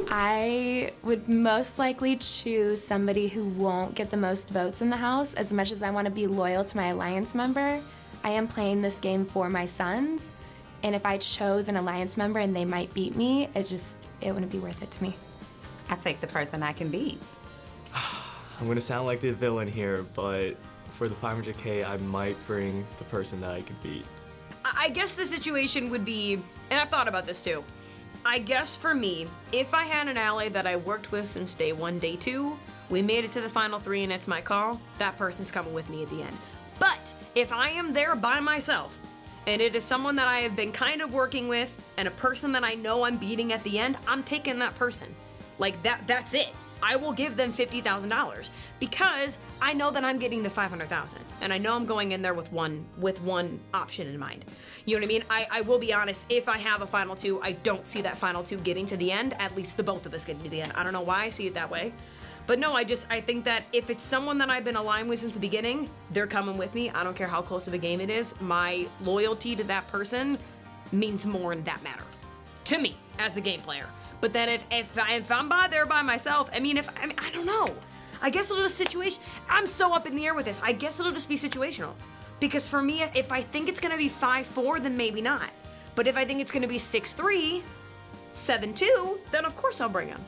I would most likely choose somebody who won't get the most votes in the house. As much as I want to be loyal to my alliance member, I am playing this game for my sons. And if I chose an alliance member and they might beat me, it wouldn't be worth it to me. I take the person I can beat. I'm gonna sound like the villain here, but for the 500K, I might bring the person that I can beat. I guess the situation would be, and I've thought about this too. I guess for me, if I had an ally that I worked with since day 1, day 2, we made it to the final 3 and it's my call, that person's coming with me at the end. But if I am there by myself, and it is someone that I have been kind of working with, and a person that I know I'm beating at the end, I'm taking that person. Like that's it. I will give them $50,000 because I know that I'm getting the $500,000, and I know I'm going in there with one option in mind. You know what I mean? I will be honest, if I have a final 2, I don't see that final 2 getting to the end, at least the both of us getting to the end. I don't know why I see it that way. But no, I think that if it's someone that I've been aligned with since the beginning, they're coming with me. I don't care how close of a game it is. My loyalty to that person means more in that matter to me as a game player. But then if I'm there by myself, I don't know. I guess it'll just situation. I'm so up in the air with this. I guess it'll just be situational. Because for me, if I think it's gonna be 5-4, then maybe not. But if I think it's gonna be 6-3, 7-2, then of course I'll bring him.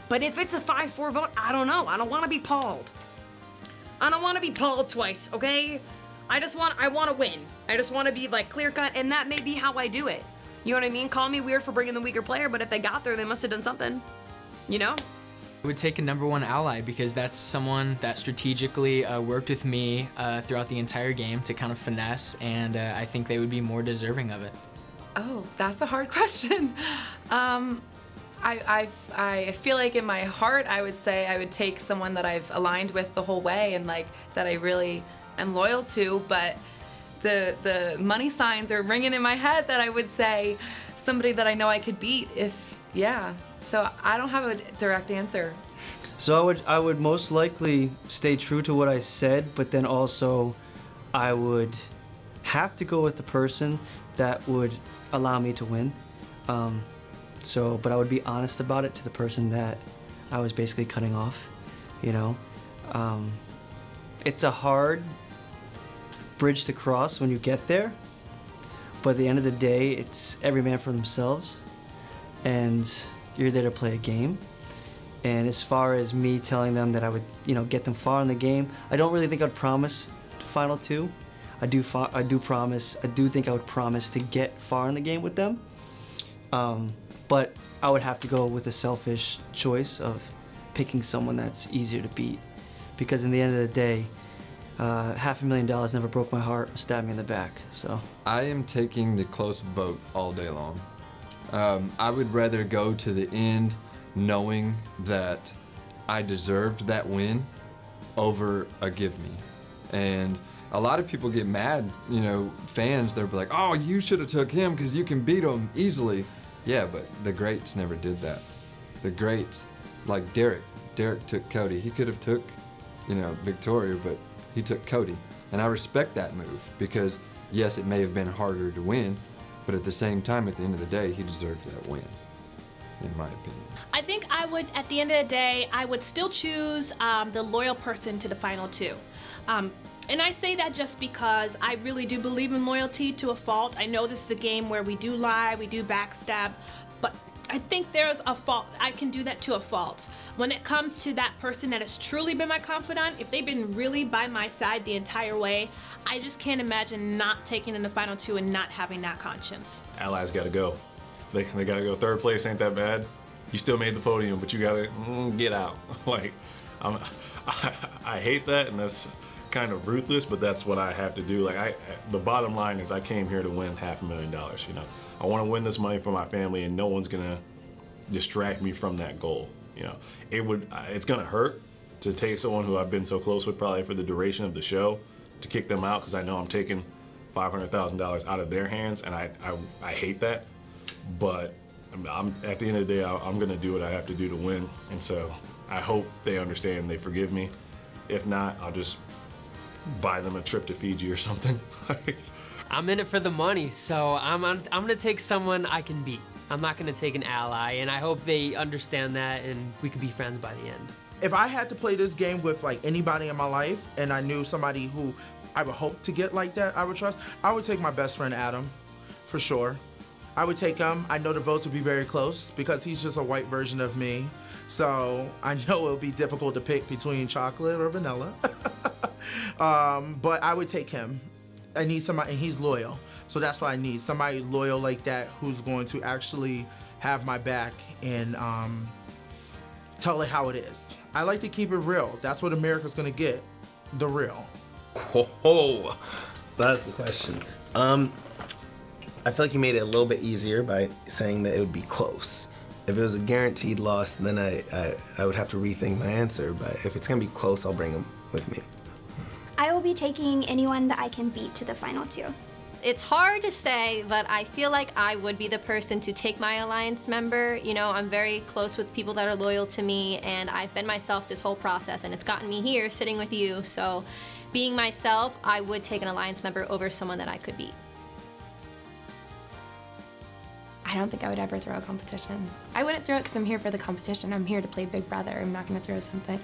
But if it's a 5-4 vote, I don't know. I don't want to be palled. I don't want to be palled twice, okay? I want to win. I just want to be like clear cut, and that may be how I do it. You know what I mean? Call me weird for bringing the weaker player, but if they got there, they must have done something. You know? I would take a #1 ally because that's someone that strategically worked with me throughout the entire game to kind of finesse, and I think they would be more deserving of it. Oh, that's a hard question. I feel like in my heart I would say I would take someone that I've aligned with the whole way and like that I really am loyal to, but the money signs are ringing in my head that I would say somebody that I know I could beat so I don't have a direct answer. So I would most likely stay true to what I said, but then also I would have to go with the person that would allow me to win. But I would be honest about it to the person that I was basically cutting off, you know? It's a hard bridge to cross when you get there, but at the end of the day, it's every man for themselves, and you're there to play a game. And as far as me telling them that I would, get them far in the game, I don't really think I'd promise final 2. I do think I would promise to get far in the game with them. But I would have to go with a selfish choice of picking someone that's easier to beat. Because in the end of the day, $500,000 never broke my heart or stabbed me in the back, so. I am taking the close vote all day long. I would rather go to the end knowing that I deserved that win over a give me. And a lot of people get mad, fans, they'll be like, oh, you should have took him because you can beat him easily. Yeah, but the greats never did that. The greats, like Derick took Kody. He could have took, Victoria, but he took Kody. And I respect that move because, yes, it may have been harder to win, but at the same time, at the end of the day, he deserves that win, in my opinion. I think I would, at the end of the day, I would still choose the loyal person to the final 2. And I say that just because I really do believe in loyalty to a fault. I know this is a game where we do lie, we do backstab, but I think there's a fault. I can do that to a fault. When it comes to that person that has truly been my confidant, if they've been really by my side the entire way, I just can't imagine not taking in the final 2 and not having that conscience. Allies gotta go. They gotta go. 3rd place ain't that bad. You still made the podium, but you gotta get out. I hate that, and that's kind of ruthless, but that's what I have to do. The bottom line is I came here to win $500,000. I want to win this money for my family, and no one's gonna distract me from that goal. It's gonna hurt to take someone who I've been so close with probably for the duration of the show to kick them out because I know I'm taking $500,000 out of their hands, and I hate that. But I'm at the end of the day, I'm gonna do what I have to do to win, and so I hope they understand, they forgive me. If not, I'll just buy them a trip to Fiji or something. I'm in it for the money, so I'm gonna take someone I can beat. I'm not gonna take an ally, and I hope they understand that and we can be friends by the end. If I had to play this game with like anybody in my life and I knew somebody who I would hope to get like that, I would trust, I would take my best friend Adam, for sure. I would take him. I know the votes would be very close because he's just a white version of me. So I know it'll be difficult to pick between chocolate or vanilla. But I would take him. I need somebody, and he's loyal. So that's what I need, somebody loyal like that who's going to actually have my back and tell it how it is. I like to keep it real. That's what America's gonna get, the real. Oh, that's the question. I feel like you made it a little bit easier by saying that it would be close. If it was a guaranteed loss, then I would have to rethink my answer, but if it's gonna be close, I'll bring them with me. I will be taking anyone that I can beat to the final 2. It's hard to say, but I feel like I would be the person to take my alliance member. You know, I'm very close with people that are loyal to me, and I've been myself this whole process, and it's gotten me here sitting with you. So being myself, I would take an alliance member over someone that I could beat. I don't think I would ever throw a competition. I wouldn't throw it because I'm here for the competition. I'm here to play Big Brother. I'm not gonna throw something.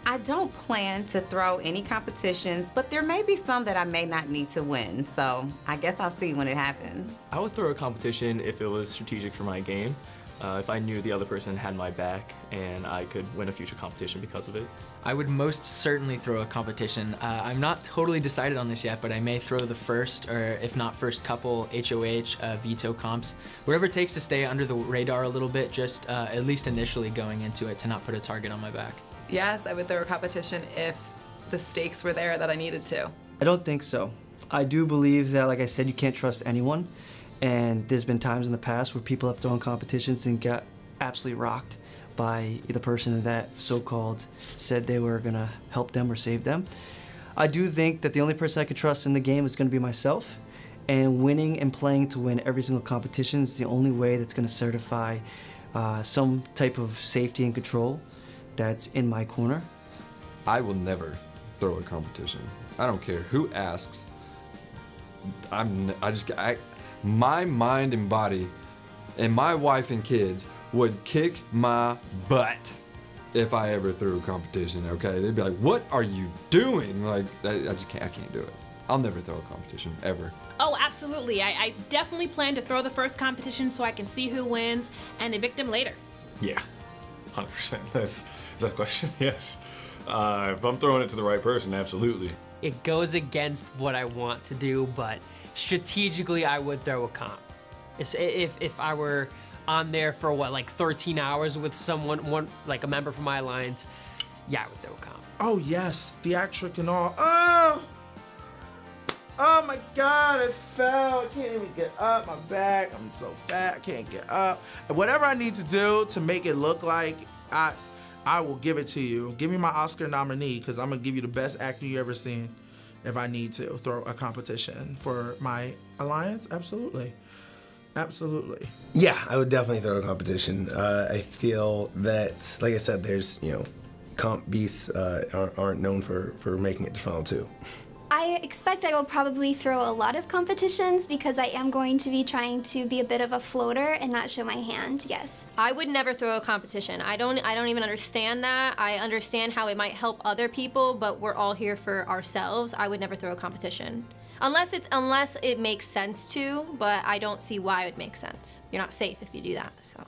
I don't plan to throw any competitions, but there may be some that I may not need to win, so I guess I'll see when it happens. I would throw a competition if it was strategic for my game, if I knew the other person had my back and I could win a future competition because of it. I would most certainly throw a competition. I'm not totally decided on this yet, but I may throw the first, or if not first couple, HOH, veto comps. Whatever it takes to stay under the radar a little bit, just at least initially going into it, to not put a target on my back. Yes, I would throw a competition if the stakes were there that I needed to. I don't think so. I do believe that, like I said, you can't trust anyone. And there's been times in the past where people have thrown competitions and got absolutely rocked by the person that so-called said they were gonna help them or save them. I do think that the only person I could trust in the game is gonna be myself. And winning and playing to win every single competition is the only way that's gonna certify some type of safety and control that's in my corner. I will never throw a competition. I don't care who asks. My mind and body and my wife and kids would kick my butt if I ever threw a competition, okay? They'd be like, what are you doing? Like, I can't do it. I'll never throw a competition, ever. Oh, absolutely. I definitely plan to throw the first competition so I can see who wins and evict them later. Yeah, 100%. Is that a question? Yes. If I'm throwing it to the right person, absolutely. It goes against what I want to do, but strategically I would throw a comp. If I were on there for what, like 13 hours with someone, like a member from my alliance, yeah, I would throw a comp. Oh yes, theatric and all. Oh my God, I fell. I can't even get up. My back, I'm so fat, I can't get up. And whatever I need to do to make it look like I will give it to you. Give me my Oscar nominee, because I'm gonna give you the best actor you ever seen if I need to throw a competition for my alliance. Absolutely. Absolutely. Yeah, I would definitely throw a competition. I feel that, like I said, there's, comp beasts aren't known for making it to final 2. I expect I will probably throw a lot of competitions because I am going to be trying to be a bit of a floater and not show my hand, yes. I would never throw a competition. I don't even understand that. I understand how it might help other people, but we're all here for ourselves. I would never throw a competition. Unless it makes sense to, but I don't see why it would make sense. You're not safe if you do that, so.